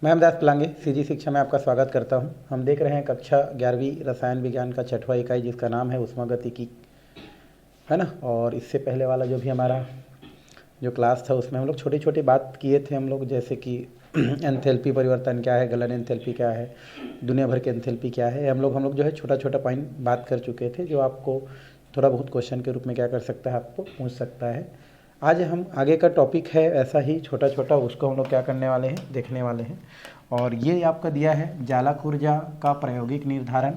मैं अमदास पलांगे सीजी शिक्षा में आपका स्वागत करता हूं। हम देख रहे हैं कक्षा 11वीं रसायन विज्ञान का छठवां इकाई जिसका नाम है ऊष्मागतिकी, है ना। और इससे पहले वाला जो भी हमारा जो क्लास था उसमें हम लोग छोटी छोटी बात किए थे हम लोग, जैसे कि एंथैल्पी परिवर्तन क्या है, गलन एंथैल्पी क्या है, दुनिया भर की एंथैल्पी क्या है। हम लोग जो है छोटा छोटा पॉइंट बात कर चुके थे जो आपको थोड़ा बहुत क्वेश्चन के रूप में क्या कर सकता है, आपको पूछ सकता है। आज हम आगे का टॉपिक है ऐसा ही छोटा छोटा, उसको हम लोग क्या करने वाले हैं, देखने वाले हैं। और ये आपका दिया है जालक ऊर्जा का प्रायोगिक निर्धारण।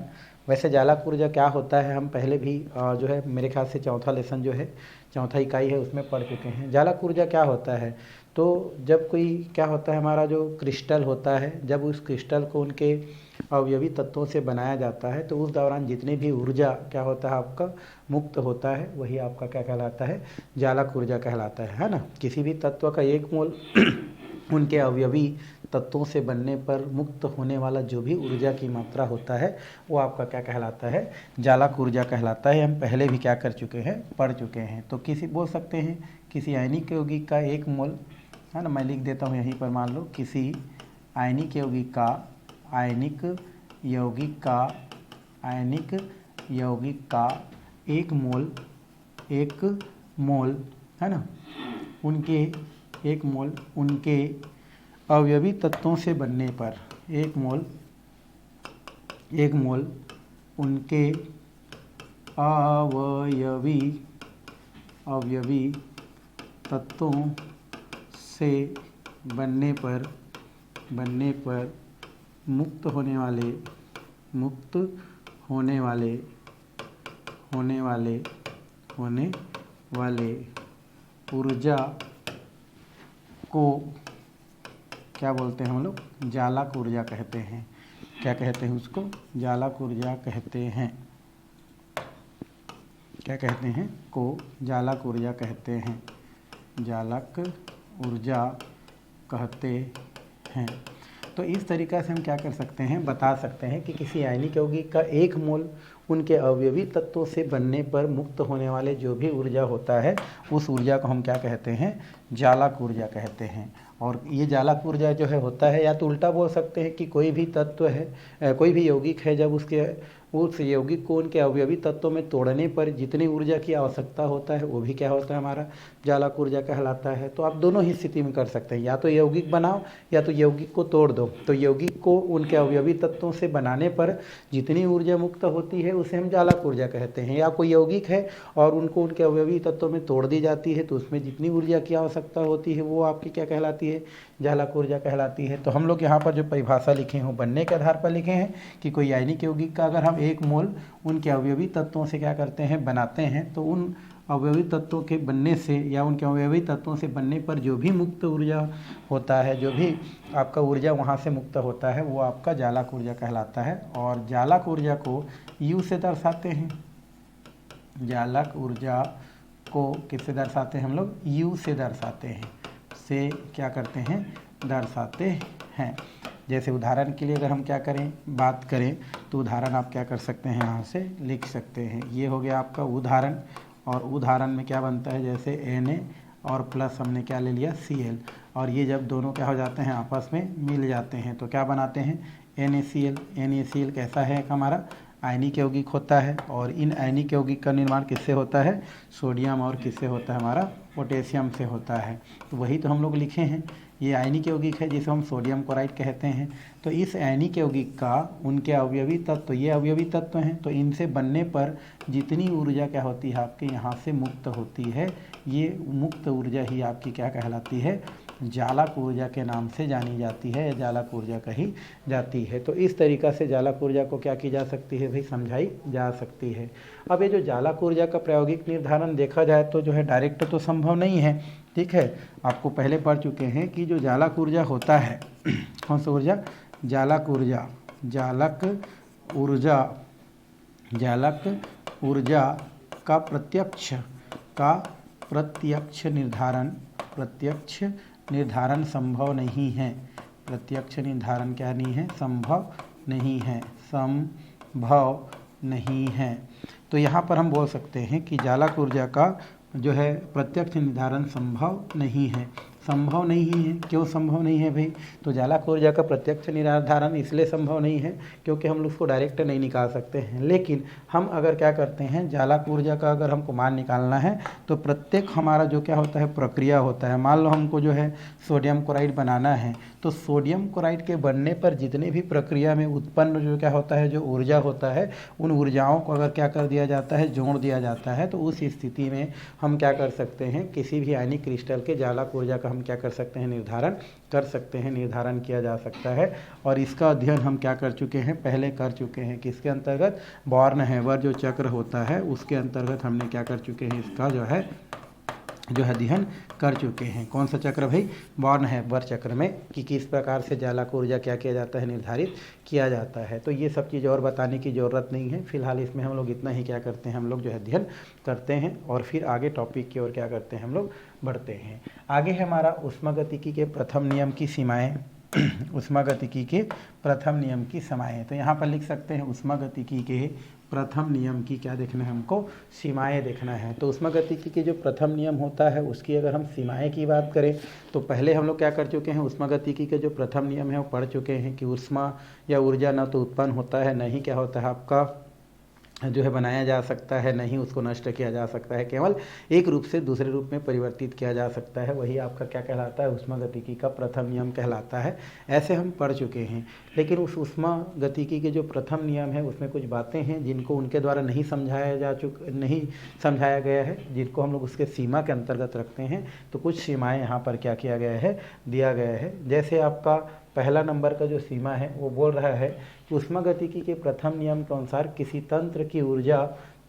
वैसे जालक ऊर्जा क्या होता है हम पहले भी जो है मेरे ख्याल से चौथा लेसन जो है, चौथा इकाई है उसमें पढ़ चुके हैं। जालक ऊर्जा क्या होता है, तो जब कोई क्या होता है, हमारा जो क्रिस्टल होता है, जब उस क्रिस्टल को उनके अवयवी तत्वों से बनाया जाता है तो उस दौरान जितनी भी ऊर्जा क्या होता है आपका मुक्त होता है, वही आपका क्या कहलाता है, जालक ऊर्जा कहलाता है ना। किसी भी तत्व का एक मोल उनके अवयवी तत्वों से बनने पर मुक्त होने वाला जो भी ऊर्जा की मात्रा होता है वो आपका क्या कहलाता है, जालक ऊर्जा कहलाता है। हम पहले भी क्या कर चुके हैं, पढ़ चुके हैं। तो किसी बोल सकते हैं किसी आयनिक यौगिक का एक मोल, है ना, मैं लिख देता हूँ यहीं पर, मान लो किसी आयनिक यौगिक का आयनिक यौगिक का एक मोल है ना, उनके अवयवी तत्वों से बनने पर, एक मोल उनके अवयवी तत्वों से बनने पर मुक्त होने वाले ऊर्जा को क्या बोलते हैं हम लोग, जालक ऊर्जा कहते हैं। क्या कहते हैं उसको, जालक ऊर्जा कहते हैं। क्या कहते हैं को जालक ऊर्जा कहते हैं, जालक ऊर्जा कहते हैं। तो इस तरीक़ा से हम क्या कर सकते हैं, बता सकते हैं कि किसी आयनिक यौगिक का एक मोल उनके अवयवी तत्वों से बनने पर मुक्त होने वाले जो भी ऊर्जा होता है उस ऊर्जा को हम क्या कहते हैं, जालक ऊर्जा कहते हैं। और ये जालक ऊर्जा जो है होता है, या तो उल्टा बोल सकते हैं कि कोई भी तत्व है, कोई भी यौगिक है, जब उस यौगिक को उनके अवयवी तत्वों में तोड़ने पर जितनी ऊर्जा की आवश्यकता होता है वो भी क्या होता है, हमारा जालक ऊर्जा कहलाता है। तो आप दोनों ही स्थिति में कर सकते हैं, या तो यौगिक बनाओ या तो यौगिक को तोड़ दो। तो यौगिक को उनके अवयवी तत्वों से बनाने पर जितनी ऊर्जा मुक्त होती है उसे हम जालक ऊर्जा कहते हैं। या कोई यौगिक है और उनको उनके अवयवी तत्वों में तोड़ दी जाती है तो उसमें जितनी ऊर्जा की आवश्यकता होती है वो आपकी क्या कहलाती है, जालक ऊर्जा कहलाती है। तो हम लोग यहाँ पर जो परिभाषा लिखे हैं बनने के आधार पर लिखे हैं कि कोई आयनिक यौगिक का अगर हम एक मोल उनके अवयवी तत्वों से क्या करते हैं, बनाते हैं, तो उन अवयवी तत्वों के बनने से या उनके अवयवी तत्वों से बनने पर जो भी मुक्त ऊर्जा होता है, जो भी आपका ऊर्जा वहाँ से मुक्त होता है वो आपका जालक ऊर्जा कहलाता है। और जालक ऊर्जा को U से दर्शाते हैं। जालक ऊर्जा को किससे दर्शाते हैं हम लोग, U से दर्शाते हैं, से क्या करते हैं, दर्शाते हैं। जैसे उदाहरण के लिए अगर हम क्या करें, बात करें तो उदाहरण आप क्या कर सकते हैं, यहाँ से लिख सकते हैं। ये हो गया आपका उदाहरण, और उदाहरण में क्या बनता है, जैसे Na और प्लस हमने क्या ले लिया, Cl, और ये जब दोनों क्या हो जाते हैं, आपस में मिल जाते हैं तो क्या बनाते हैं, NaCl। NaCl कैसा है, हमारा आयनिक यौगिक होता है। और इन आयनिक यौगिक का निर्माण किससे होता है, सोडियम और किससे होता है, हमारा पोटेशियम से होता है। तो वही तो हम लोग लिखे हैं, ये आयनिक यौगिक है जिसे हम सोडियम क्लोराइड कहते हैं। तो इस आयनिक यौगिक का उनके अवयवी तत्व, ये अवयवी तत्व हैं, तो इनसे बनने पर जितनी ऊर्जा क्या होती है आपके यहाँ से मुक्त होती है, ये मुक्त ऊर्जा ही आपकी क्या कहलाती है, जालक ऊर्जा के नाम से जानी जाती है, जालक ऊर्जा कही जाती है। तो इस तरीक़ा से जालक ऊर्जा को क्या की जा सकती है भाई, समझाई जा सकती है। अब ये जो जालक ऊर्जा का प्रायोगिक निर्धारण देखा जाए तो जो है डायरेक्ट तो संभव नहीं है, ठीक है। आपको पहले पढ़ चुके हैं कि जो जालक ऊर्जा होता है कौन सा ऊर्जा, जालक ऊर्जा का प्रत्यक्ष निर्धारण संभव नहीं है। प्रत्यक्ष निर्धारण क्या नहीं है, संभव नहीं है। तो यहाँ पर हम बोल सकते हैं कि जालक ऊर्जा का जो है प्रत्यक्ष निर्धारण संभव नहीं है। संभव नहीं है। क्यों संभव नहीं है भाई? तो जालक ऊर्जा का प्रत्यक्ष निर्धारण इसलिए संभव नहीं है क्योंकि हम लोग उसको डायरेक्ट नहीं निकाल सकते हैं। लेकिन हम अगर क्या करते हैं, जालक ऊर्जा का अगर हमको मान निकालना है तो प्रत्येक हमारा जो क्या होता है प्रक्रिया होता है। मान लो हमको जो है सोडियम क्लोराइड बनाना है, तो सोडियम क्लोराइड के बनने पर जितने भी प्रक्रिया में उत्पन्न जो क्या होता है जो ऊर्जा होता है, उन ऊर्जाओं को अगर क्या कर दिया जाता है, जोड़ दिया जाता है, तो उस स्थिति में हम क्या कर सकते हैं, किसी भी आयनिक क्रिस्टल के जालक ऊर्जा का हम क्या कर सकते हैं, निर्धारण कर सकते हैं, निर्धारण किया जा सकता है। और इसका अध्ययन हम क्या कर चुके हैं, पहले कर चुके हैं। किसके अंतर्गत? बॉर्न हैबर जो चक्र होता है उसके अंतर्गत हमने क्या कर चुके हैं, इसका जो है अध्ययन कर चुके हैं। कौन सा चक्र भाई? बॉर्न हैबर चक्र में, कि किस प्रकार से जालक ऊर्जा क्या किया जाता है, निर्धारित किया जाता है। तो ये सब चीज़ और बताने की ज़रूरत नहीं है, फिलहाल इसमें हम लोग इतना ही क्या करते हैं, हम लोग जो है अध्ययन करते हैं और फिर आगे टॉपिक की ओर क्या करते हैं, हम लोग बढ़ते हैं। आगे है हमारा ऊष्मागतिकी के प्रथम नियम की सीमाएँ। ऊष्मागतिकी के प्रथम नियम की सीमाएँ, तो यहाँ पर लिख सकते हैं ऊष्मागतिकी के प्रथम नियम की क्या देखना है हमको, सीमाएं देखना है। तो ऊष्मागतिकी के जो प्रथम नियम होता है उसकी अगर हम सीमाएं की बात करें तो पहले हम लोग क्या कर चुके हैं, ऊष्मागतिकी के जो प्रथम नियम है वो पढ़ चुके हैं कि ऊष्मा या ऊर्जा ना तो उत्पन्न होता है, न ही क्या होता है आपका जो है बनाया जा सकता है, नहीं उसको नष्ट किया जा सकता है, केवल एक रूप से दूसरे रूप में परिवर्तित किया जा सकता है। वही आपका क्या कहलाता है, ऊष्मागतिकी का प्रथम नियम कहलाता है। ऐसे हम पढ़ चुके हैं। लेकिन उस ऊष्मागतिकी के जो प्रथम नियम है उसमें कुछ बातें हैं जिनको उनके द्वारा नहीं समझाया गया है, जिनको हम लोग उसके सीमा के अंतर्गत रखते हैं। तो कुछ सीमाएँ यहाँ पर क्या किया गया है, दिया गया है। जैसे आपका पहला नंबर का जो सीमा है वो बोल रहा है कि ऊष्मागतिकी के प्रथम नियम के अनुसार किसी तंत्र की ऊर्जा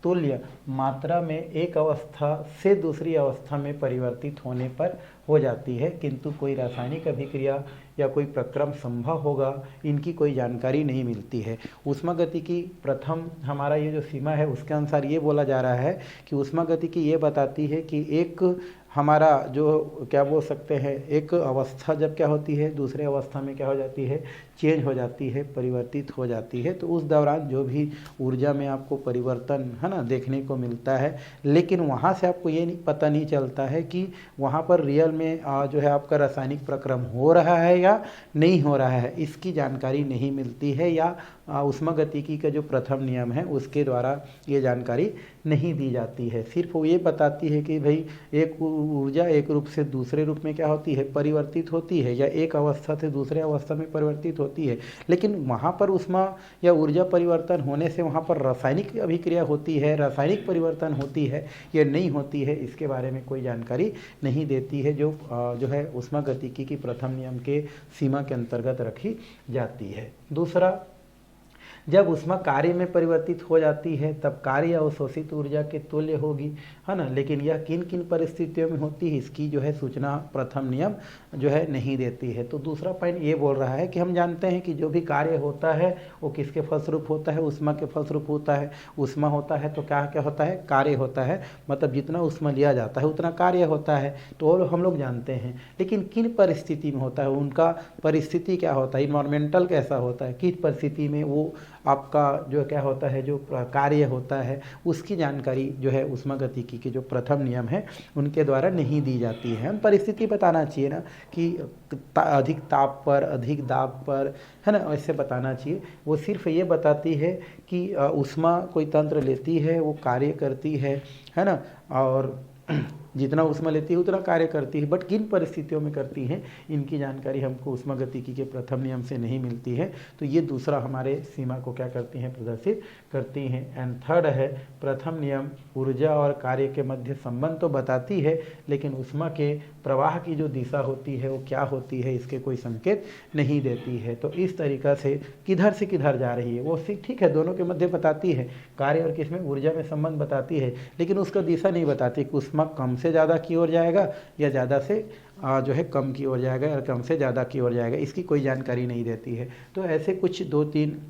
तुल्य मात्रा में एक अवस्था से दूसरी अवस्था में परिवर्तित होने पर हो जाती है, किंतु कोई रासायनिक अभिक्रिया या कोई प्रक्रम संभव होगा, इनकी कोई जानकारी नहीं मिलती है। ऊष्मागतिकी प्रथम हमारा ये जो सीमा है उसके अनुसार ये बोला जा रहा है कि ऊष्मागतिकी ये बताती है कि एक हमारा जो क्या बोल सकते हैं, एक अवस्था जब क्या होती है दूसरे अवस्था में क्या हो जाती है, चेंज हो जाती है, परिवर्तित हो जाती है। तो उस दौरान जो भी ऊर्जा में आपको परिवर्तन है ना देखने को मिलता है, लेकिन वहाँ से आपको ये पता नहीं चलता है कि वहाँ पर रियल में जो है आपका रासायनिक प्रक्रम हो रहा है या नहीं हो रहा है, इसकी जानकारी नहीं मिलती है, या ऊष्मागतिकी का जो प्रथम नियम है उसके द्वारा ये जानकारी नहीं दी जाती है। सिर्फ वो ये बताती है कि भाई एक ऊर्जा एक रूप से दूसरे रूप में क्या होती है, परिवर्तित होती है, या एक अवस्था से दूसरे अवस्था में परिवर्तित होती है। लेकिन वहाँ पर ऊष्मा या ऊर्जा परिवर्तन होने से वहाँ पर रासायनिक अभिक्रिया होती है, रासायनिक परिवर्तन होती है या नहीं होती है, इसके बारे में कोई जानकारी नहीं देती है, जो है ऊष्मागतिकी की प्रथम नियम के सीमा के अंतर्गत रखी जाती है। दूसरा, जब ऊष्मा कार्य में परिवर्तित हो जाती है तब कार्य अवशोषित ऊर्जा के तुल्य होगी, है ना। लेकिन यह किन किन परिस्थितियों में होती है, इसकी जो है सूचना प्रथम नियम जो है नहीं देती है। तो दूसरा पॉइंट ये बोल रहा है कि हम जानते हैं कि जो भी कार्य होता है वो किसके फलस्वरूप होता है, ऊष्मा के फलस्वरूप होता है। ऊष्मा होता है तो क्या क्या होता है, कार्य होता है, मतलब जितना ऊष्मा लिया जाता है उतना कार्य होता है, तो हम लोग जानते हैं। लेकिन किन परिस्थिति में होता है, उनका परिस्थिति क्या होता है, इन्वायरमेंटल कैसा होता है, किस परिस्थिति में वो आपका जो क्या होता है, जो कार्य होता है, उसकी जानकारी जो है ऊष्मागतिकी के जो प्रथम नियम है उनके द्वारा नहीं दी जाती है। हम परिस्थिति बताना चाहिए ना कि अधिक ताप पर, अधिक दाब पर, है ना, ऐसे बताना चाहिए। वो सिर्फ ये बताती है कि ऊष्मा कोई तंत्र लेती है, वो कार्य करती है ना, और जितना ऊष्मा लेती है उतना कार्य करती है, बट किन परिस्थितियों में करती हैं इनकी जानकारी हमको ऊष्मागतिकी के प्रथम नियम से नहीं मिलती है। तो ये दूसरा हमारे सीमा को क्या करती हैं, प्रदर्शित करती हैं। एंड थर्ड है, प्रथम नियम ऊर्जा और कार्य के मध्य संबंध तो बताती है, लेकिन ऊष्मा के प्रवाह की जो दिशा होती है वो क्या होती है, इसके कोई संकेत नहीं देती है। तो इस तरीक़ा से किधर से किधर जा रही है वो ठीक है, दोनों के मध्य बताती है, कार्य और किसमें, ऊर्जा में संबंध बताती है, लेकिन उसका दिशा नहीं बताती कि ऊष्मा कम से ज़्यादा की ओर जाएगा या ज़्यादा से जो है कम की ओर जाएगा, या कम से ज़्यादा की ओर जाएगा, इसकी कोई जानकारी नहीं देती है। तो ऐसे कुछ 2-3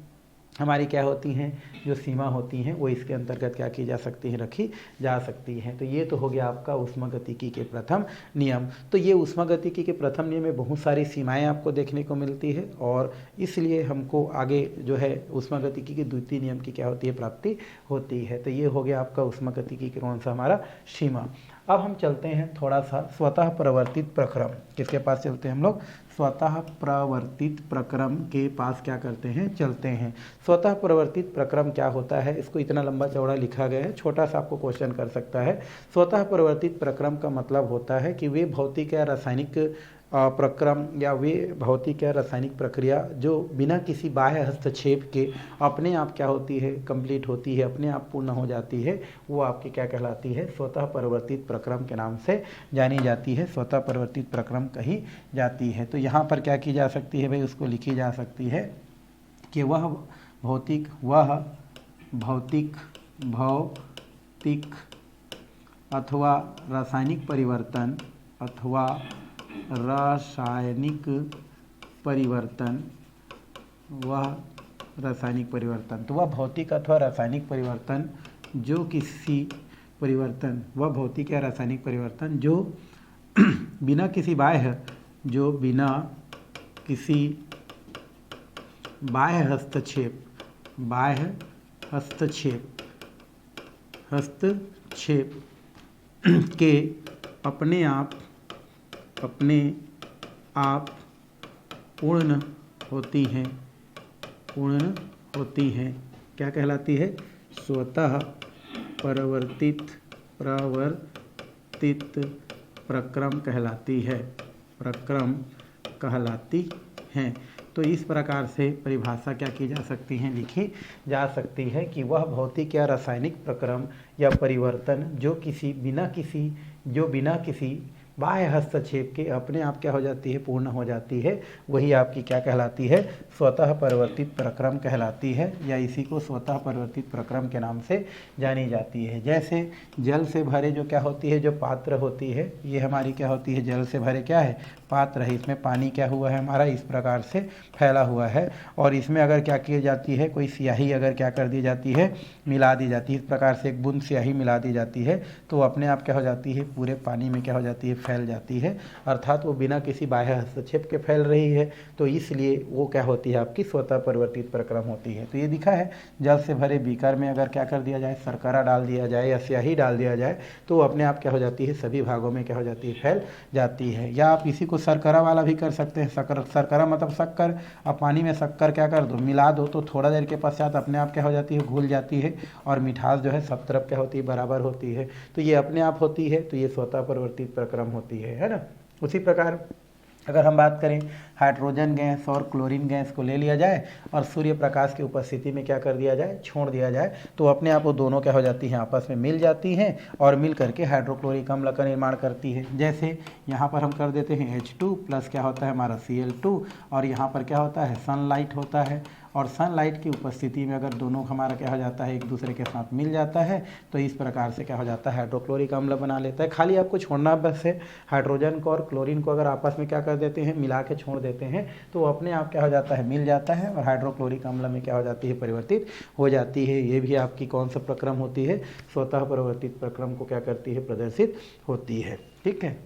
हमारी क्या होती हैं, जो सीमा होती हैं वो इसके अंतर्गत क्या की जा सकती हैं, रखी जा सकती हैं। तो ये तो हो गया आपका ऊष्मागतिकी के प्रथम नियम। तो ये ऊष्मागतिकी के प्रथम नियम में बहुत सारी सीमाएं आपको देखने को मिलती है, और इसलिए हमको आगे जो है ऊष्मागतिकी के द्वितीय नियम की क्या होती है, प्राप्ति होती है। तो ये हो गया आपका ऊष्मागतिकी के कौन सा हमारा सीमा। अब हम चलते हैं थोड़ा सा स्वतः प्रवर्तित प्रक्रम, किसके पास चलते हैं हम लोग, स्वतः प्रवर्तित प्रक्रम के पास क्या करते हैं, चलते हैं। स्वतः प्रवर्तित प्रक्रम क्या होता है, इसको इतना लंबा चौड़ा लिखा गया है, छोटा सा आपको क्वेश्चन कर सकता है। स्वतः प्रवर्तित प्रक्रम का मतलब होता है कि वे भौतिक या रासायनिक प्रक्रम या वे भौतिक या रासायनिक प्रक्रिया जो बिना किसी बाह्य हस्तक्षेप के अपने आप क्या होती है, कंप्लीट होती है, अपने आप पूर्ण हो जाती है, वो आपकी क्या कहलाती है, स्वतः परिवर्तित प्रक्रम के नाम से जानी जाती है, स्वतः परिवर्तित प्रक्रम कही जाती है। तो यहाँ पर क्या की जा सकती है भाई, उसको लिखी जा सकती है कि वह भौतिक अथवा रासायनिक परिवर्तन वह रासायनिक परिवर्तन, तो वह भौतिक अथवा रासायनिक परिवर्तन जो किसी परिवर्तन, वह भौतिक या रासायनिक परिवर्तन जो बिना किसी बाह्य हस्तक्षेप के अपने आप पूर्ण होती हैं, क्या कहलाती है, स्वतः प्रवर्तित प्रक्रम कहलाती है। तो इस प्रकार से परिभाषा क्या की जा सकती है, लिखी जा सकती है कि वह भौतिक या रासायनिक प्रक्रम या परिवर्तन जो बिना किसी बाह्य हस्तक्षेप के अपने आप क्या हो जाती है, पूर्ण हो जाती है, वही आपकी क्या कहलाती है, स्वतः परिवर्तित प्रक्रम कहलाती है, या इसी को स्वतः परिवर्तित प्रक्रम के नाम से जानी जाती है। जैसे जल से भरे जो क्या होती है, जो पात्र होती है, ये हमारी क्या होती है, जल से भरे क्या है, पात्र है, इसमें पानी क्या हुआ है हमारा, इस प्रकार से फैला हुआ है, और इसमें अगर क्या की जाती है, कोई स्याही अगर क्या कर दी जाती है, मिला दी जाती है, इस प्रकार से एक बूंद स्याही मिला दी जाती है, तो अपने आप क्या हो जाती है, पूरे पानी में क्या हो जाती है, फैल जाती है, अर्थात वो बिना किसी बाह्य हस्तक्षेप के फैल रही है, तो इसलिए वो क्या होती है, आपकी स्वतः परिवर्तित प्रक्रम होती है। तो ये दिखा है, जल से भरे बीकर में अगर क्या कर दिया जाए, शर्करा डाल दिया जाए या स्याही डाल दिया जाए, तो वो अपने आप क्या हो जाती है, सभी भागों में क्या हो जाती है, फैल जाती है। या आप इसी को शर्करा वाला भी कर सकते हैं, शर्करा मतलब शक्कर, अब पानी में शक्कर क्या कर दो, मिला दो, तो थोड़ा देर के पश्चात अपने आप क्या हो जाती है, घुल जाती है, और मिठास जो है सब तरफ क्या होती है, बराबर होती है, तो ये अपने आप होती है, तो ये स्वतः परिवर्तित प्रक्रम होती है ना। उसी प्रकार अगर हम बात करें हाइड्रोजन गैस और क्लोरीन गैस को ले लिया जाए और सूर्य प्रकाश की उपस्थिति में क्या कर दिया जाए, छोड़ दिया जाए, तो अपने आप वो दोनों क्या हो जाती हैं, आपस में मिल जाती हैं और मिल करके हाइड्रोक्लोरिक अम्ल का निर्माण करती है। जैसे यहाँ पर हम कर देते हैं H2 प्लस क्या होता है हमारा Cl2, और यहाँ पर क्या होता है, सनलाइट होता है, और सनलाइट की उपस्थिति में अगर दोनों हमारा क्या हो जाता है, एक दूसरे के साथ मिल जाता है, तो इस प्रकार से क्या हो जाता है, हाइड्रोक्लोरिक अम्ल बना लेता है। खाली आपको छोड़ना बस है, हाइड्रोजन को और क्लोरीन को अगर आपस में क्या कर देते हैं, मिला के छोड़ देते हैं, तो अपने आप क्या हो जाता है, मिल जाता है, और हाइड्रोक्लोरिक अम्ल में क्या हो जाती है, परिवर्तित हो जाती है। ये भी आपकी कौन सा प्रक्रम होती है, स्वतः परिवर्तित प्रक्रम को क्या करती है, प्रदर्शित होती है। ठीक है,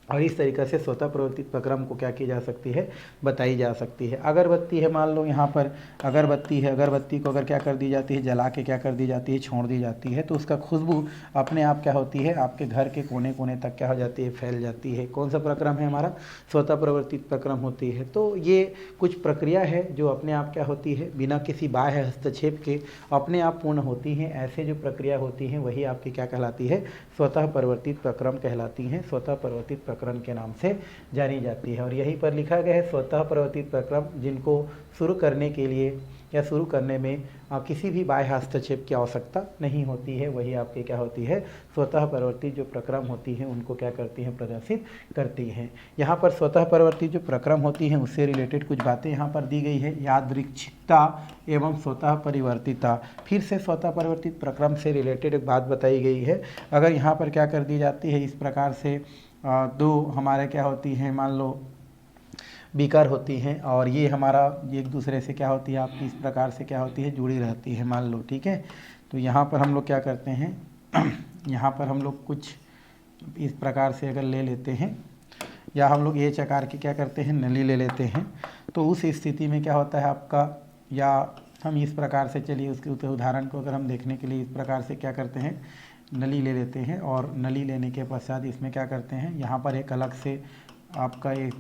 और इस तरीक़े से स्वतः प्रवर्तित प्रक्रम को क्या की जा सकती है, बताई जा सकती है। अगरबत्ती है, मान लो यहाँ पर अगरबत्ती है, अगरबत्ती को अगर क्या कर दी जाती है, जला के क्या कर दी जाती है, छोड़ दी जाती है, तो उसका खुशबू अपने आप क्या होती है, आपके घर के कोने कोने तक क्या हो जाती है, फैल जाती है। कौन सा प्रक्रम है हमारा, स्वतः प्रवर्तित प्रक्रम होती है। तो ये कुछ प्रक्रिया है जो अपने आप क्या होती है, बिना किसी बाह्य हस्तक्षेप के अपने आप पूर्ण होती हैं। ऐसे जो प्रक्रिया होती हैं वही आपकी क्या कहलाती है, स्वतः परिवर्तित प्रक्रम कहलाती हैं, स्वतः परिवर्तित प्रक्रम के नाम से जानी जाती है। और यहीं पर लिखा गया है स्वतः परिवर्तित प्रक्रम जिनको शुरू करने के लिए या शुरू करने में किसी भी बाह्य हस्तक्षेप की आवश्यकता नहीं होती है, वही आपकी क्या होती है, स्वतः परिवर्तित जो प्रक्रम होती हैं उनको क्या करती हैं, प्रदर्शित करती हैं। यहाँ पर स्वतः परिवर्तित जो प्रक्रम होती हैं उससे रिलेटेड कुछ बातें यहाँ पर दी गई है, यादृच्छिकता एवं स्वतः परिवर्तिता। फिर से स्वतः परिवर्तित प्रक्रम से रिलेटेड एक बात बताई गई है। अगर यहाँ पर क्या कर दी जाती है, इस प्रकार से दो हमारे क्या होती हैं, मान लो बीकर होती हैं, और ये हमारा एक दूसरे से क्या होती है, आपकी इस प्रकार से क्या होती है, जुड़ी रहती है, मान लो। ठीक है, तो यहाँ पर हम लोग क्या करते हैं, यहाँ पर हम लोग कुछ इस प्रकार से अगर ले लेते हैं, या हम लोग H आकार की क्या करते हैं, नली ले लेते हैं, तो उस स्थिति में क्या होता है आपका, या हम इस प्रकार से चलिए उसके उदाहरण को अगर हम देखने के लिए इस प्रकार से क्या करते हैं, नली ले लेते हैं और नली लेने के पश्चात इसमें क्या करते हैं, यहाँ पर एक अलग से आपका एक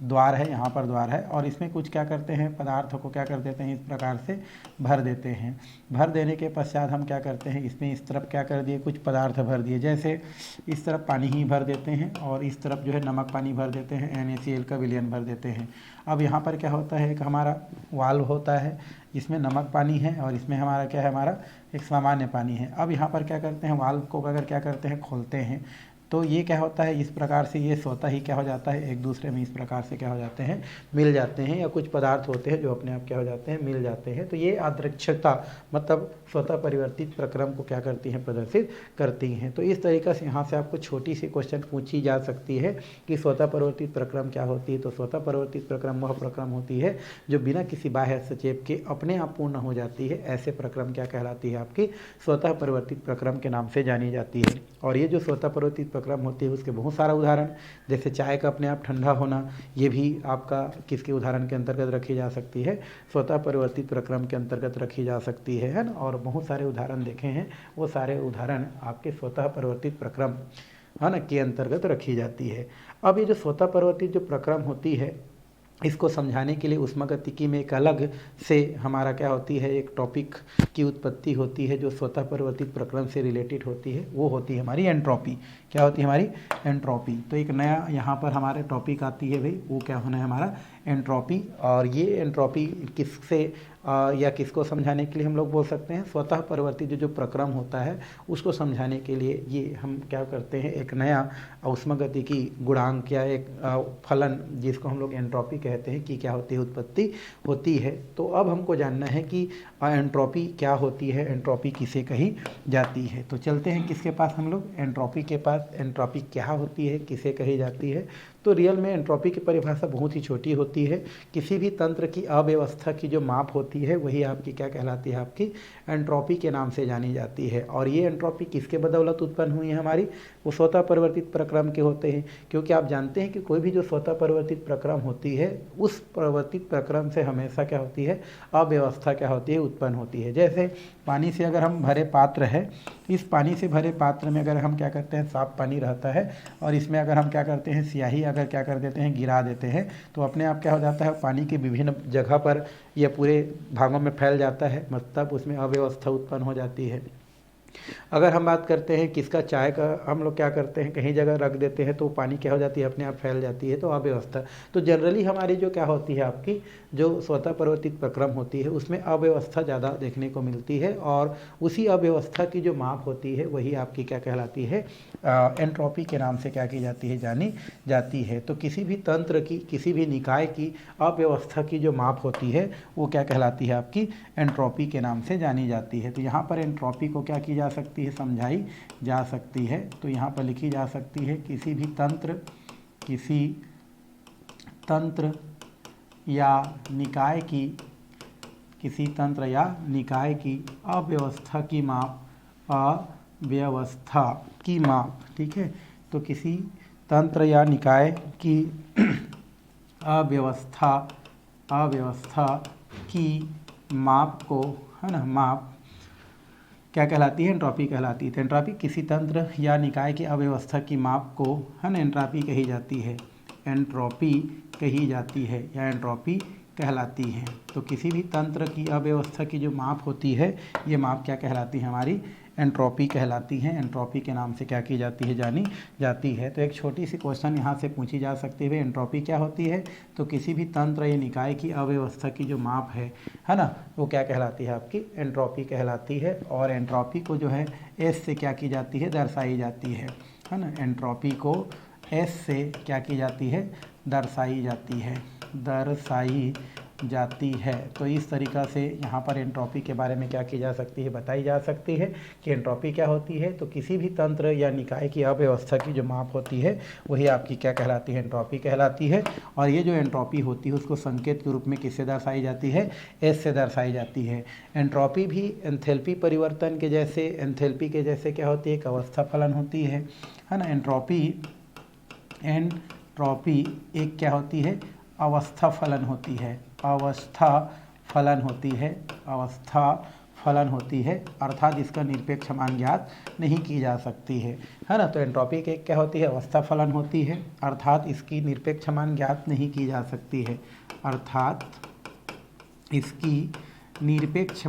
द्वार है, यहाँ पर द्वार है और इसमें कुछ क्या करते हैं, पदार्थ को क्या कर देते हैं, इस प्रकार से भर देते हैं। भर देने के पश्चात हम क्या करते हैं, इसमें इस तरफ क्या कर दिए, कुछ पदार्थ भर दिए, जैसे इस तरफ पानी ही भर देते हैं और इस तरफ जो है नमक पानी भर देते हैं, NaCl का विलयन भर देते हैं। अब यहाँ पर क्या होता है, एक हमारा वाल्व होता है, इसमें नमक पानी है और इसमें हमारा क्या है, हमारा एक सामान्य पानी है। अब यहाँ पर क्या करते हैं, वाल्व को अगर क्या करते हैं, खोलते हैं तो ये क्या होता है, इस प्रकार से ये स्वतः ही क्या हो जाता है, एक दूसरे में इस प्रकार से क्या हो जाते हैं, मिल जाते हैं, या कुछ पदार्थ होते हैं जो अपने आप क्या हो जाते हैं, मिल जाते हैं। तो ये आदृक्षता मतलब स्वतः परिवर्तित प्रक्रम को क्या करती हैं, प्रदर्शित करती हैं। तो इस तरीक़े से यहाँ से आपको छोटी सी क्वेश्चन पूछी जा सकती है कि स्वतः परिवर्तित प्रक्रम क्या होती है। तो स्वतः परिवर्तित प्रक्रम वह प्रक्रम होती है जो बिना किसी बाह्य हस्तक्षेप के अपने आप पूर्ण हो जाती है। ऐसे प्रक्रम क्या कहलाती है, आपकी स्वतः परिवर्तित प्रक्रम के नाम से जानी जाती है। और ये जो स्वतः परिवर्तित प्रक्रम होती है उसके बहुत सारा उदाहरण, जैसे चाय का अपने आप ठंडा होना, ये भी आपका किसके उदाहरण के अंतर्गत रखी जा सकती है, स्वतः परिवर्तित प्रक्रम के अंतर्गत रखी जा सकती है ना। और बहुत सारे उदाहरण देखे हैं, वो सारे उदाहरण आपके स्वतः परिवर्तित प्रक्रम है ना के अंतर्गत रखी जाती है। अब ये जो स्वतः परिवर्तित जो प्रक्रम होती है, इसको समझाने के लिए ऊष्मागतिकी में एक अलग से हमारा क्या होती है, एक टॉपिक की उत्पत्ति होती है जो स्वतः परिवर्तित प्रक्रम से रिलेटेड होती है, वो होती है हमारी एंट्रोपी। क्या होती है हमारी एंट्रोपी। तो एक नया यहाँ पर हमारे टॉपिक आती है भाई, वो क्या होना है हमारा एंट्रोपी। और ये एंट्रोपी किससे या किसको समझाने के लिए हम लोग बोल सकते हैं, स्वतः परिवर्तित जो प्रक्रम होता है उसको समझाने के लिए ये हम क्या करते हैं, एक नया ऊष्मागतिकी गुणांक या एक फलन जिसको हम लोग एंट्रोपी कहते हैं कि क्या होती है, उत्पत्ति होती है। तो अब हमको जानना है कि एंट्रोपी क्या होती है, एंट्रोपी किसे कही जाती है। तो चलते हैं किसके पास, हम लोग एंट्रोपी के पास। एंट्रोपी क्या होती है, किसे कही जाती है। तो रियल में एंट्रोपी की परिभाषा बहुत ही छोटी होती है। किसी भी तंत्र की अव्यवस्था की जो माप होती है वही आपकी क्या कहलाती है, आपकी एंट्रोपी के नाम से जानी जाती है। और ये एंट्रोपी किसके बदौलत उत्पन्न हुई है हमारी, वो स्वतः परिवर्तित प्रक्रम के होते हैं। क्योंकि आप जानते हैं कि कोई भी जो स्वतः परिवर्तित प्रक्रम होती है उस परिवर्तित प्रक्रम से हमेशा क्या होती है, अव्यवस्था क्या होती है, उत्पन्न होती है। जैसे पानी से अगर हम भरे पात्र है, इस पानी से भरे पात्र में अगर हम क्या करते हैं, साफ पानी रहता है और इसमें अगर हम क्या करते हैं, स्याही अगर क्या कर देते हैं, गिरा देते हैं, तो अपने आप क्या हो जाता है, पानी के विभिन्न जगह पर यह पूरे भागों में फैल जाता है, मतलब उसमें अव्यवस्था उत्पन्न हो जाती है। अगर हम बात करते हैं किसका, चाय का, हम लोग क्या करते हैं, कहीं जगह रख देते हैं तो पानी क्या हो जाती है, अपने आप फैल जाती है, तो अव्यवस्था। तो जनरली हमारी जो क्या होती है, आपकी जो स्वतः परिवर्तित प्रक्रम होती है उसमें अव्यवस्था ज़्यादा देखने को मिलती है। और उसी अव्यवस्था की जो माप होती है वही आपकी क्या कहलाती है, एंट्रोपी के नाम से क्या की जाती है, जानी जाती है। तो किसी भी तंत्र की, किसी भी निकाय की अव्यवस्था की जो माप होती है वो क्या कहलाती है, आपकी एंट्रोपी के नाम से जानी जाती है। तो यहाँ पर एंट्रोपी को क्या की जा सकती है, समझाई जा सकती है। तो यहाँ पर लिखी जा सकती है, किसी भी तंत्र, किसी तंत्र या निकाय की, किसी तंत्र या निकाय की अव्यवस्था की माप, अव्यवस्था की माप, ठीक है। तो किसी तंत्र या निकाय की अव्यवस्था की माप को, है ना, माप क्या कहलाती है, एंट्रोपी कहलाती है। तो एंट्रोपी किसी तंत्र या निकाय की अव्यवस्था की माप को, है ना, एंट्रोपी कही जाती है, एंट्रोपी कही जाती है या एंट्रोपी कहलाती है। तो किसी भी तंत्र की अव्यवस्था की जो माप होती है ये माप क्या कहलाती है, हमारी एंट्रोपी कहलाती है। एंट्रोपी के नाम से क्या की जाती है, जानी जाती है। तो एक छोटी सी क्वेश्चन यहाँ से पूछी जा सकती है, एंट्रोपी क्या होती है। तो किसी भी तंत्र या निकाय की अव्यवस्था की जो माप है ना, वो क्या कहलाती है, आपकी एंट्रोपी कहलाती है। और एंट्रोपी को जो है एस से क्या की जाती है, दर्शाई जाती है ना। एंट्रोपी को एस से क्या की जाती है, दर्शाई जाती है, दर्शाई जाती है। तो इस तरीक़ा से यहाँ पर एंट्रोपी के बारे में क्या की जा सकती है, बताई जा सकती है कि एंट्रोपी क्या होती है। तो किसी भी तंत्र या निकाय की अव्यवस्था की जो माप होती है वही आपकी क्या कहलाती है, एंट्रोपी कहलाती है। और ये जो एंट्रोपी होती है उसको संकेत के रूप में किससे दर्शाई जाती है, एस से दर्शाई जाती है। एंट्रोपी भी एंथैल्पी परिवर्तन के जैसे, एंथैल्पी के जैसे क्या होती है, एक अवस्था फलन होती है ना। एंट्रोपी एक क्या होती है, अवस्था फलन होती है, अवस्था फलन होती है, अवस्था फलन होती है, अर्थात इसका निरपेक्ष मान ज्ञात नहीं की जा सकती है ना। तो एंट्रोपी की क्या होती है, अवस्था फलन होती है, अर्थात इसकी निरपेक्ष मान ज्ञात नहीं की जा सकती है, अर्थात इसकी निरपेक्ष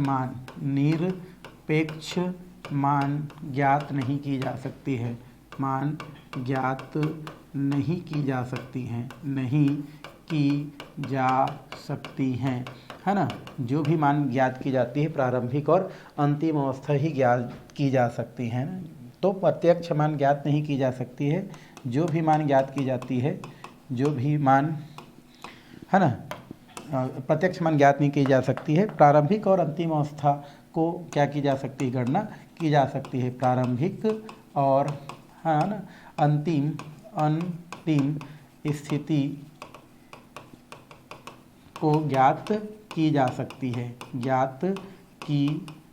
मान ज्ञात नहीं की जा सकती है, मान ज्ञात नहीं की जा सकती हैं, नहीं की जा सकती हैं, है ना। जो भी मान ज्ञात की जाती है प्रारंभिक और अंतिम अवस्था ही ज्ञात की जा सकती हैं। तो प्रत्यक्ष मान ज्ञात नहीं की जा सकती है, जो भी मान ज्ञात की जाती है, जो भी मान, है ना, प्रत्यक्ष मान ज्ञात नहीं की जा सकती है। प्रारंभिक और अंतिम अवस्था को क्या की जा सकती है, गणना की जा सकती है। प्रारंभिक और, है ना, अंतिम स्थिति को ज्ञात की जा सकती है, ज्ञात की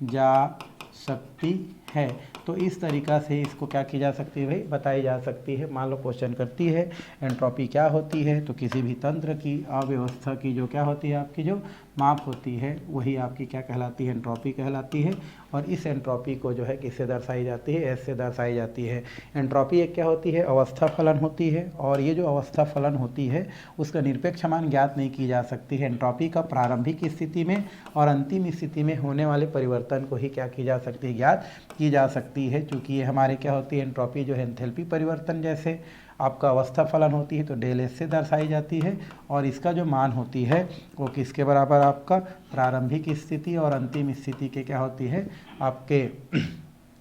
जा सकती है। तो इस तरीक़ा से इसको क्या की जा सकती है भाई, बताई जा सकती है। मान लो क्वेश्चन करती है एंट्रोपी क्या होती है, तो किसी भी तंत्र की अव्यवस्था की जो क्या होती है, आपकी जो माप होती है, वही आपकी क्या कहलाती है, एंट्रोपी कहलाती है। और इस एंट्रोपी को जो है किससे दर्शाई जाती है, एस से दर्शाई जाती है। एंट्रोपी एक क्या होती है, अवस्था फलन होती है, और ये जो अवस्था फलन होती है उसका निरपेक्ष मान ज्ञात नहीं की जा सकती है। एंट्रोपी का प्रारंभिक स्थिति में और अंतिम स्थिति में होने वाले परिवर्तन को ही क्या की जा सकती है, ज्ञात की जा सकती है। चूँकि ये हमारे क्या होती है, एंट्रोपी जो है एंथैल्पी परिवर्तन जैसे आपका अवस्था फलन होती है तो डेल एस से दर्शाई जाती है, और इसका जो मान होती है वो किसके बराबर, आपका प्रारंभिक स्थिति और अंतिम स्थिति के क्या होती है, आपके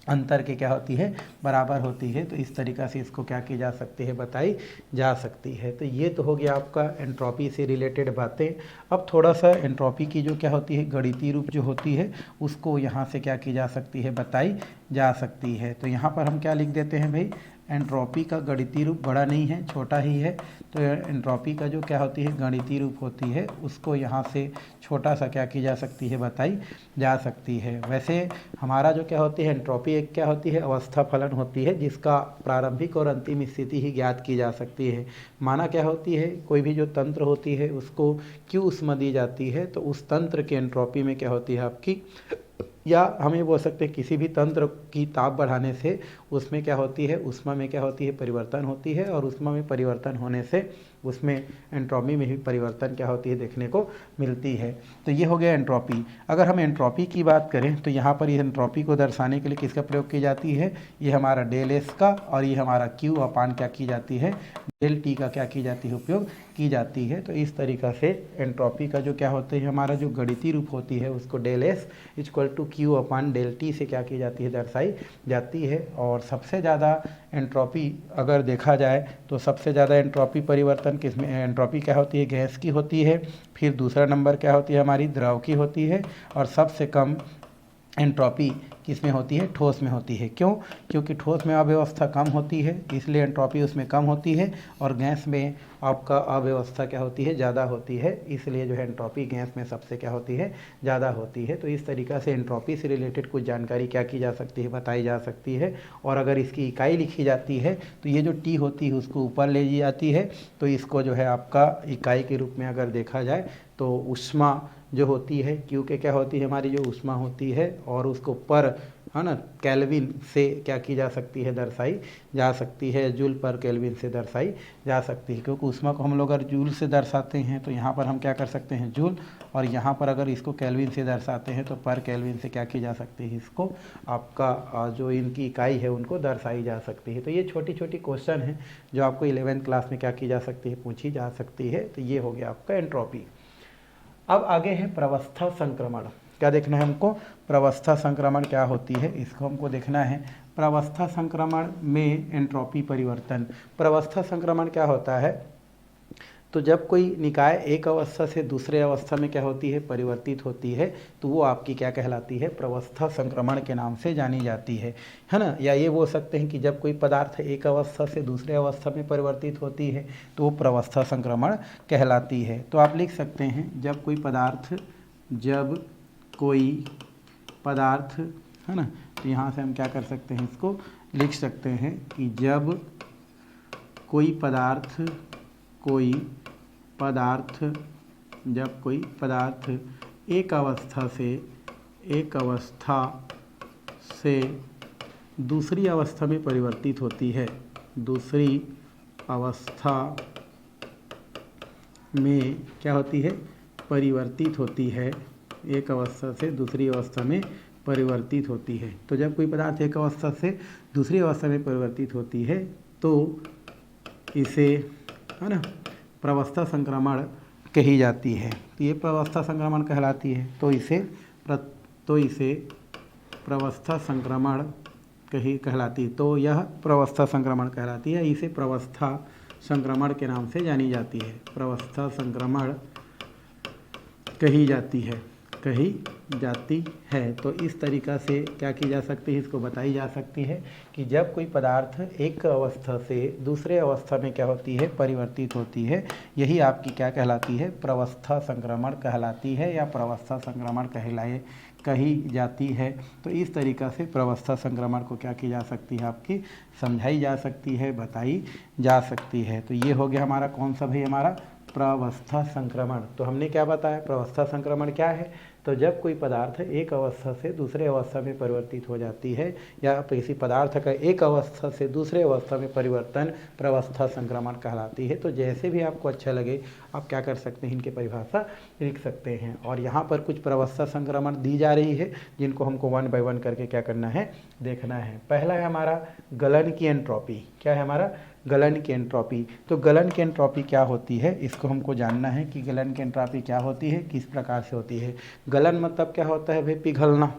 अंतर के क्या होती है, बराबर होती है। तो इस तरीक़ा से इसको क्या की जा सकती है, बताई जा सकती है। तो ये तो हो गया आपका एंट्रोपी से रिलेटेड बातें। अब थोड़ा सा एंट्रोपी की जो क्या होती है, गणितीय रूप जो होती है उसको यहाँ से क्या की जा सकती है, बताई जा सकती है। तो यहाँ पर हम क्या लिख देते हैं भाई, एंट्रोपी का गणितीय रूप बड़ा नहीं है, छोटा ही है। तो एंट्रोपी का जो क्या होती है, गणितीय रूप होती है, उसको यहाँ से छोटा सा क्या की जा सकती है, बताई जा सकती है। वैसे हमारा जो क्या होती है, एंट्रोपी एक क्या होती है, अवस्था फलन होती है, जिसका प्रारंभिक और अंतिम स्थिति ही ज्ञात की जा सकती है। माना क्या होती है, कोई भी जो तंत्र होती है उसको क्यू उष्मा दी जाती है, तो उस तंत्र के एंट्रोपी में क्या होती है आपकी, या हम ये बोल सकते हैं किसी भी तंत्र की ताप बढ़ाने से उसमें क्या होती है, उष्मा में क्या होती है, परिवर्तन होती है, और उष्मा में परिवर्तन होने से उसमें एंट्रोपी में भी परिवर्तन क्या होती है, देखने को मिलती है। तो ये हो गया एंट्रोपी। अगर हम एंट्रोपी की बात करें तो यहाँ पर ये एंट्रोपी को दर्शाने के लिए किसका प्रयोग की जाती है, ये हमारा डेल एस का, और ये हमारा क्यू अपान क्या की जाती है, डेल टी का क्या की जाती है, उपयोग की जाती है। तो इस तरीक़ा से एंट्रोपी का जो क्या होता है, हमारा जो गणितीय रूप होती है उसको del s equal to q upon del t से क्या की जाती है, दर्शाई जाती है। और सबसे ज़्यादा एंट्रोपी अगर देखा जाए तो सबसे ज़्यादा एंट्रोपी परिवर्तन किसमें, एंट्रोपी क्या होती है, गैस की होती है। फिर दूसरा नंबर क्या होती है, हमारी द्रव की होती है। और सबसे कम एंट्रोपी किस में होती है, ठोस में होती है। क्यों, क्योंकि ठोस में अव्यवस्था कम होती है, इसलिए एंट्रोपी उसमें कम होती है, और गैस में आपका अव्यवस्था क्या होती है, ज़्यादा होती है, इसलिए जो है एंट्रोपी गैस में सबसे क्या होती है, ज़्यादा होती है। तो इस तरीक़ा से एंट्रोपी से रिलेटेड कुछ जानकारी क्या की जा सकती है, बताई जा सकती है। और अगर इसकी इकाई लिखी जाती है तो ये जो टी होती है उसको ऊपर ले जाती है, तो इसको जो है आपका इकाई के रूप में अगर देखा जाए तो उष्मा जो होती है, क्यू के क्या होती है, हमारी जो उष्मा होती है, और उसको पर, है ना, केल्विन से क्या की जा सकती है, दर्शाई जा सकती है, जूल पर केल्विन से दर्शाई जा सकती है। क्योंकि उष्मा को हम लोग अगर जूल से दर्शाते हैं तो यहाँ पर हम क्या कर सकते हैं, जूल, और यहाँ पर अगर इसको केल्विन से दर्शाते हैं तो पर केल्विन से क्या की जा सकती है, इसको आपका जो इनकी इकाई है उनको दर्शाई जा सकती है। तो ये छोटी छोटी क्वेश्चन हैं जो आपको 11th क्लास में क्या की जा सकती है, पूछी जा सकती है। तो ये हो गया आपका एंट्रोपी। अब आगे है प्रवस्था संक्रमण। क्या देखना है हमको, प्रवस्था संक्रमण क्या होती है, इसको हमको देखना है। प्रवस्था संक्रमण में एंट्रोपी परिवर्तन। प्रवस्था संक्रमण क्या होता है, तो जब कोई निकाय एक अवस्था से दूसरे अवस्था में क्या होती है, परिवर्तित होती है, तो वो आपकी क्या कहलाती है, प्रवस्था संक्रमण के नाम से जानी जाती है ना। या ये बोल सकते हैं कि जब कोई पदार्थ एक अवस्था से दूसरे अवस्था में परिवर्तित होती है तो वो प्रवस्था संक्रमण कहलाती है। तो आप लिख सकते हैं, जब कोई पदार्थ, है ना, तो यहाँ से हम क्या कर सकते हैं, इसको लिख सकते हैं कि जब कोई पदार्थ एक अवस्था एक अवस्था से दूसरी अवस्था में परिवर्तित होती है, दूसरी अवस्था में क्या होती है, परिवर्तित होती है, एक अवस्था से दूसरी अवस्था में परिवर्तित होती है। तो जब कोई पदार्थ एक अवस्था से दूसरी अवस्था में परिवर्तित होती है तो इसे, है ना, प्रावस्था संक्रमण कही जाती है। तो ये प्रावस्था संक्रमण कहलाती है। तो इसे प्रावस्था संक्रमण कहलाती। तो यह प्रावस्था संक्रमण कहलाती है, इसे प्रावस्था संक्रमण के नाम से जानी जाती है, प्रावस्था संक्रमण कही जाती है। तो इस तरीक़ा से क्या की जा सकती है, इसको बताई जा सकती है कि जब कोई पदार्थ एक अवस्था से दूसरे अवस्था में क्या होती है, परिवर्तित होती है, यही आपकी क्या कहलाती है, प्रावस्था संक्रमण कहलाती है या प्रावस्था संक्रमण कही जाती है। तो इस तरीक़ा से प्रावस्था संक्रमण को क्या की जा सकती है, आपकी समझाई जा सकती है, बताई जा सकती है। तो ये हो गया हमारा कौन सा भाई, हमारा प्रावस्था संक्रमण। तो हमने क्या बताया, प्रावस्था संक्रमण क्या है, तो जब कोई पदार्थ एक अवस्था से दूसरे अवस्था में परिवर्तित हो जाती है या किसी पदार्थ का एक अवस्था से दूसरे अवस्था में परिवर्तन प्रावस्था संक्रमण कहलाती है। तो जैसे भी आपको अच्छा लगे आप क्या कर सकते हैं, इनके परिभाषा लिख सकते हैं। और यहाँ पर कुछ प्रावस्था संक्रमण दी जा रही है जिनको हमको 1 बाय 1 करके क्या करना है, देखना है। पहला है हमारा गलन की एंट्रोपी। क्या है हमारा, गलन की एंट्रोपी। तो गलन की एंट्रोपी क्या होती है, इसको हमको जानना है कि गलन की एंट्रोपी क्या होती है, किस प्रकार से होती है। गलन मतलब क्या होता है भाई, पिघलना।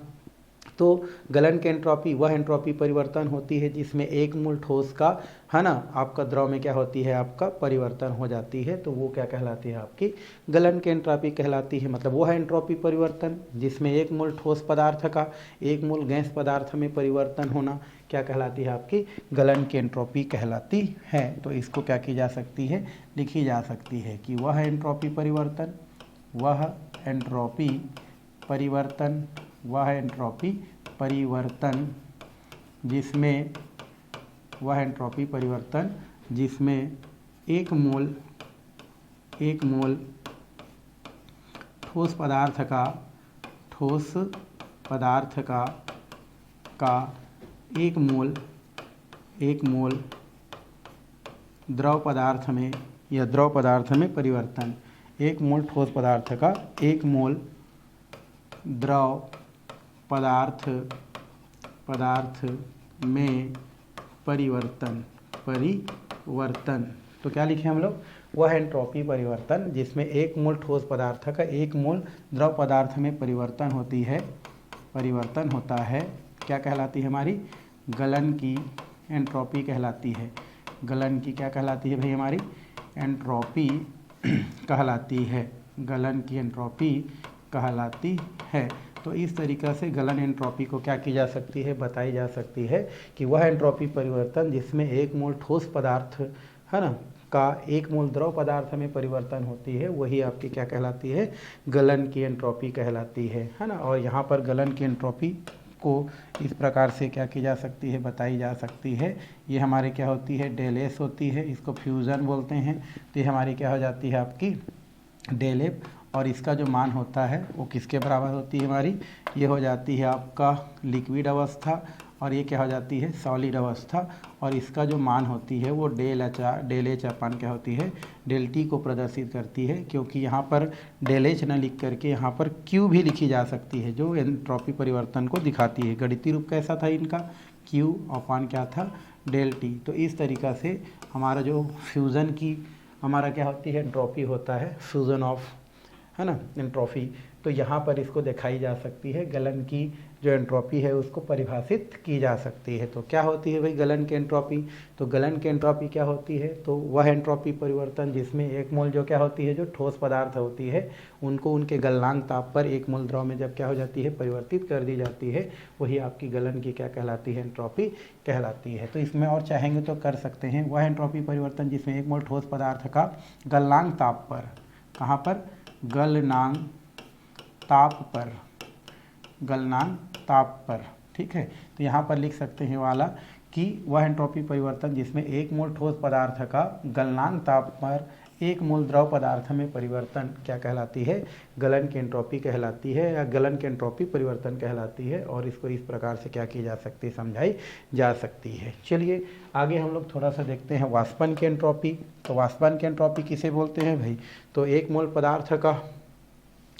तो गलन की एंट्रोपी वह एंट्रोपी परिवर्तन होती है जिसमें एक मूल ठोस का, है ना, आपका द्रव में क्या होती है, आपका परिवर्तन हो जाती है। तो वो क्या कहलाती है, आपकी गलन की एंट्रोपी कहलाती है। मतलब वह एंट्रोपी परिवर्तन जिसमें एक मूल ठोस पदार्थ का एक मूल गैस पदार्थ में परिवर्तन होना क्या कहलाती है, आपकी गलन की एंट्रोपी कहलाती है। तो इसको क्या की जा सकती है, लिखी जा सकती है कि वह एंट्रोपी परिवर्तन, वह एंट्रोपी परिवर्तन, वह एंट्रोपी परिवर्तन जिसमें, वह एंट्रोपी परिवर्तन जिसमें एक मोल ठोस पदार्थ का एक मोल द्रव पदार्थ में या द्रव पदार्थ में परिवर्तन, एक मोल ठोस पदार्थ का एक मोल द्रव पदार्थ में परिवर्तन। तो क्या लिखे हम लोग, वह एंट्रोपी परिवर्तन जिसमें एक मोल ठोस पदार्थ का एक मोल द्रव पदार्थ में परिवर्तन होता है, क्या कहलाती है, हमारी गलन की एंट्रोपी कहलाती है। गलन की क्या कहलाती है भाई, हमारी एंट्रोपी कहलाती है, गलन की एंट्रोपी कहलाती है। तो इस तरीक़ा से गलन एंट्रोपी को क्या की जा सकती है, बताई जा सकती है कि वह एंट्रोपी परिवर्तन जिसमें एक मोल ठोस पदार्थ, है ना, का एक मोल द्रव पदार्थ में परिवर्तन होती है, वही आपकी क्या कहलाती है, गलन की एंट्रोपी कहलाती है ना। और यहाँ पर गलन की एंट्रोपी को इस प्रकार से क्या की जा सकती है, बताई जा सकती है। ये हमारे क्या होती है, डेल एस होती है, इसको फ्यूज़न बोलते हैं। तो ये हमारी क्या हो जाती है, आपकी डेल एफ। और इसका जो मान होता है वो किसके बराबर होती है, हमारी ये हो जाती है आपका लिक्विड अवस्था, और ये क्या हो जाती है, सॉलिड अवस्था। और इसका जो मान होती है वो डेल एच अपन क्या होती है, डेल टी को प्रदर्शित करती है। क्योंकि यहाँ पर डेल एच न लिख करके यहाँ पर क्यू भी लिखी जा सकती है जो एंट्रोपी परिवर्तन को दिखाती है। गणितीय रूप कैसा था इनका, क्यू अपन क्या था, डेल टी। तो इस तरीक़ा से हमारा जो फ्यूज़न की हमारा क्या होती है, एंट्रोपी होता है, फ्यूज़न ऑफ, है ना, एंट्रोपी। तो यहाँ पर इसको दिखाई जा सकती है, गलन की जो एंट्रोपी है उसको परिभाषित की जा सकती है। तो क्या होती है भाई गलन की एंट्रोपी, तो गलन की एंट्रोपी क्या होती है, तो वह एंट्रोपी परिवर्तन जिसमें एक मोल जो क्या होती है, जो ठोस पदार्थ होती है उनको उनके गलनांक ताप पर एक मोल द्रव में जब क्या हो जाती है, परिवर्तित कर दी जाती है, वही आपकी गलन की क्या कहलाती है, एंट्रोपी कहलाती है। तो इसमें और चाहेंगे तो कर सकते हैं, वह एंट्रोपी परिवर्तन जिसमें एक मोल ठोस पदार्थ का गलनांक ताप पर, कहाँ पर, गलनांक ताप पर, ठीक है। तो यहाँ पर लिख सकते हैं वाला कि वह एंट्रोपी परिवर्तन जिसमें एक मोल ठोस पदार्थ का गलनांक ताप पर एक मोल द्रव पदार्थ में परिवर्तन क्या कहलाती है, गलन की एंट्रोपी कहलाती है, या गलन की एंट्रोपी परिवर्तन कहलाती है। और इसको इस प्रकार से क्या की जा सकती है, समझाई जा सकती है। चलिए आगे हम लोग थोड़ा सा देखते हैं वाष्पन की एंट्रोपी। तो वाष्पन की एंट्रोपी किसे बोलते हैं भाई, तो एक मोल पदार्थ का,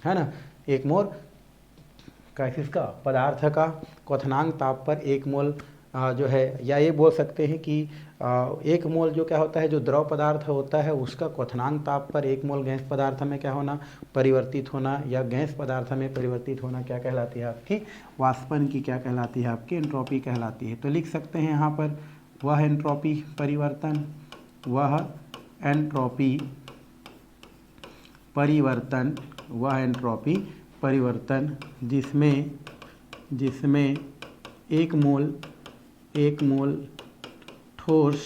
है ना, एक मोल किसका, पदार्थ का क्वथनांक ताप पर एक मोल जो है, या ये बोल सकते हैं कि एक मोल जो क्या होता है, जो द्रव पदार्थ होता है उसका क्वथनांक ताप पर एक मोल गैस पदार्थ में क्या होना, परिवर्तित होना, या गैस पदार्थ में परिवर्तित होना क्या कहलाती है आपकी, वाष्पन की क्या कहलाती है, आपकी एंट्रोपी कहलाती है। तो लिख सकते हैं यहाँ पर वह एंट्रोपी परिवर्तन, वह एंट्रोपी परिवर्तन, वह एंट्रोपी परिवर्तन जिसमें एक मोल ठोस,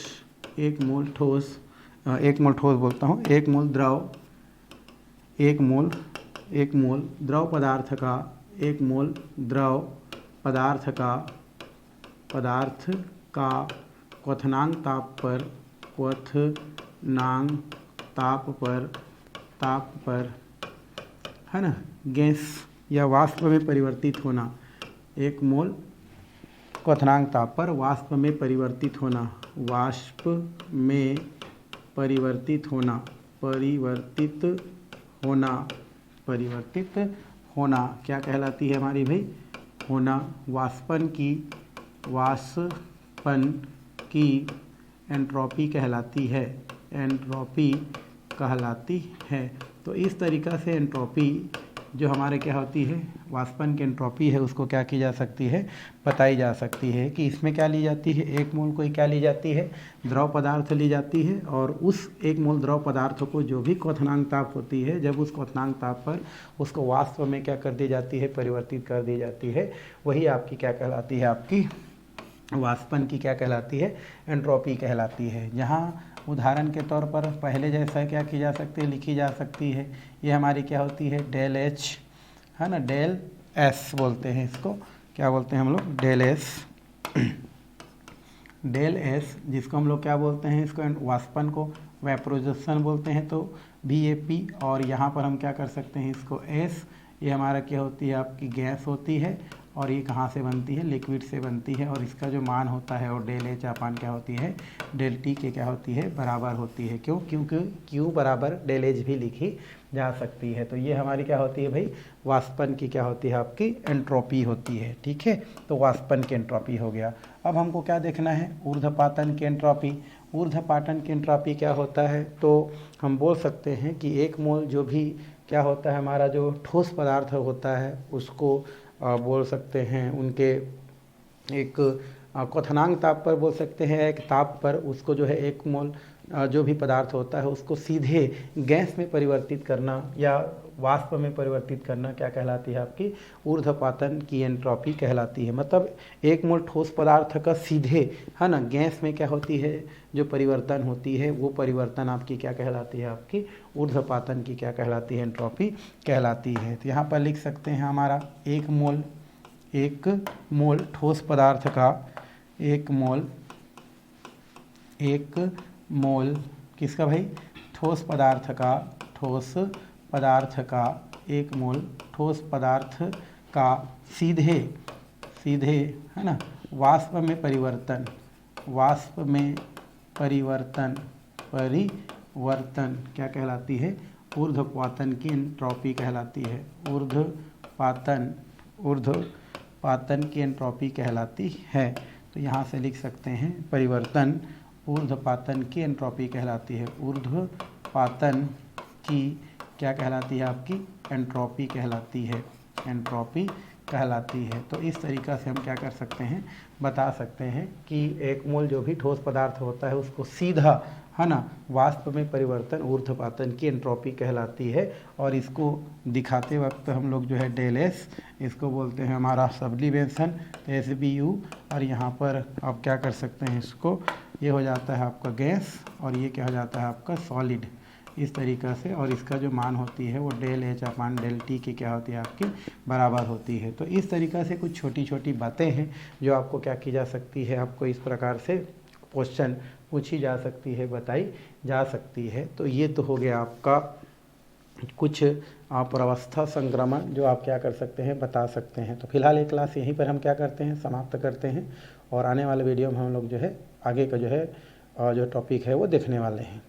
एक मोल ठोस बोलता हूँ, एक मोल द्रव पदार्थ का, एक मोल द्रव पदार्थ का क्वथनांक ताप पर है ना, गैस या वाष्प में परिवर्तित होना, एक मोल क्वथनांक ताप पर वाष्प में परिवर्तित होना, वाष्प में परिवर्तित होना क्या कहलाती है हमारी भाई, होना, वाष्पन की एंट्रोपी कहलाती है। तो इस तरीक़ा से एंट्रोपी जो हमारे क्या होती है, वाष्पन की एंट्रोपी है, उसको क्या की जा सकती है, बताई जा सकती है कि इसमें क्या ली जाती है, एक मोल को क्या ली जाती है, द्रव पदार्थ ली जाती है, और उस एक मोल द्रव पदार्थ को जो भी क्वथनांक ताप होती है, जब उस क्वथनांक ताप पर उसको वाष्प में क्या कर दी जाती है, परिवर्तित कर दी जाती है, वही आपकी क्या कहलाती है, आपकी वाष्पन की क्या कहलाती है, एंट्रोपी कहलाती है। जहाँ उदाहरण के तौर पर पहले जैसा क्या की जा सकती है, लिखी जा सकती है, ये हमारी क्या होती है, डेल एच, है ना, डेल एस बोलते हैं इसको, क्या बोलते हैं हम लोग, डेल एस, जिसको हम लोग क्या बोलते हैं, इसको वाष्पन को वेपोराइजेशन बोलते हैं, तो VAP। और यहाँ पर हम क्या कर सकते हैं, इसको S, ये हमारा क्या होती है, आपकी गैस होती है, और ये कहाँ से बनती है, लिक्विड से बनती है, और इसका जो मान होता है और डेल एच अपान क्या होती है, डेल टी के क्या होती है, बराबर होती है। क्यों, क्योंकि Q बराबर डेल एच भी लिखी जा सकती है। तो ये हमारी क्या होती है भाई, वाष्पन की क्या होती है, आपकी एंट्रोपी होती है। ठीक है, तो वाष्पन की एंट्रोपी हो गया। अब हमको क्या देखना है, ऊर्ध्वपातन की एंट्रोपी। ऊर्ध्वपातन की एंट्रोपी क्या होता है, तो हम बोल सकते हैं कि एक मोल जो भी क्या होता है, हमारा जो ठोस पदार्थ होता है उसको बोल सकते हैं, उनके एक क्वथनांक ताप पर बोल सकते हैं, एक ताप पर उसको जो है एक मोल जो भी पदार्थ होता है उसको सीधे गैस में परिवर्तित करना या वाष्प में परिवर्तित करना क्या कहलाती है, आपकी ऊर्ध्वपातन की एंट्रोपी कहलाती है। मतलब एक मोल ठोस पदार्थ का सीधे, है ना, गैस में क्या होती है, जो परिवर्तन होती है, वो परिवर्तन आपकी क्या कहलाती है, आपकी ऊर्ध्वपातन की क्या कहलाती है, एंट्रोपी कहलाती है। तो यहाँ पर लिख सकते हैं हमारा एक मोल ठोस पदार्थ का, एक मोल किसका भाई, ठोस पदार्थ का एक मोल ठोस पदार्थ का सीधे है ना, वाष्प में परिवर्तन क्या कहलाती है, ऊर्ध्वपातन की एंट्रोपी कहलाती है। ऊर्ध्वपातन की एंट्रोपी कहलाती है। तो यहाँ से लिख सकते हैं परिवर्तन ऊर्ध्वपातन की एंट्रोपी कहलाती है। ऊर्ध्वपातन की क्या कहलाती है, आपकी एंट्रोपी कहलाती है। तो इस तरीक़ा से हम क्या कर सकते हैं, बता सकते हैं कि एक मोल जो भी ठोस पदार्थ होता है उसको सीधा, है ना, वाष्प में परिवर्तन ऊर्ध्वपातन की एंट्रोपी कहलाती है। और इसको दिखाते वक्त हम लोग जो है डेल एस, इसको बोलते हैं हमारा सब्लिमेशन SBU। और यहाँ पर आप क्या कर सकते हैं, इसको ये हो जाता है आपका गैस, और ये क्या हो जाता है आपका सॉलिड, इस तरीक़ा से। और इसका जो मान होती है वो del h upon del t की क्या होती है, आपकी बराबर होती है। तो इस तरीक़ा से कुछ छोटी छोटी बातें हैं जो आपको क्या की जा सकती है, आपको इस प्रकार से क्वेश्चन पूछी जा सकती है, बताई जा सकती है। तो ये तो हो गया आपका कुछ प्रवस्था संक्रमण जो आप क्या कर सकते हैं, बता सकते हैं। तो फिलहाल ये क्लास यहीं पर हम क्या करते हैं, समाप्त करते हैं, और आने वाले वीडियो में हम लोग जो है आगे का जो है जो टॉपिक है वो देखने वाले हैं।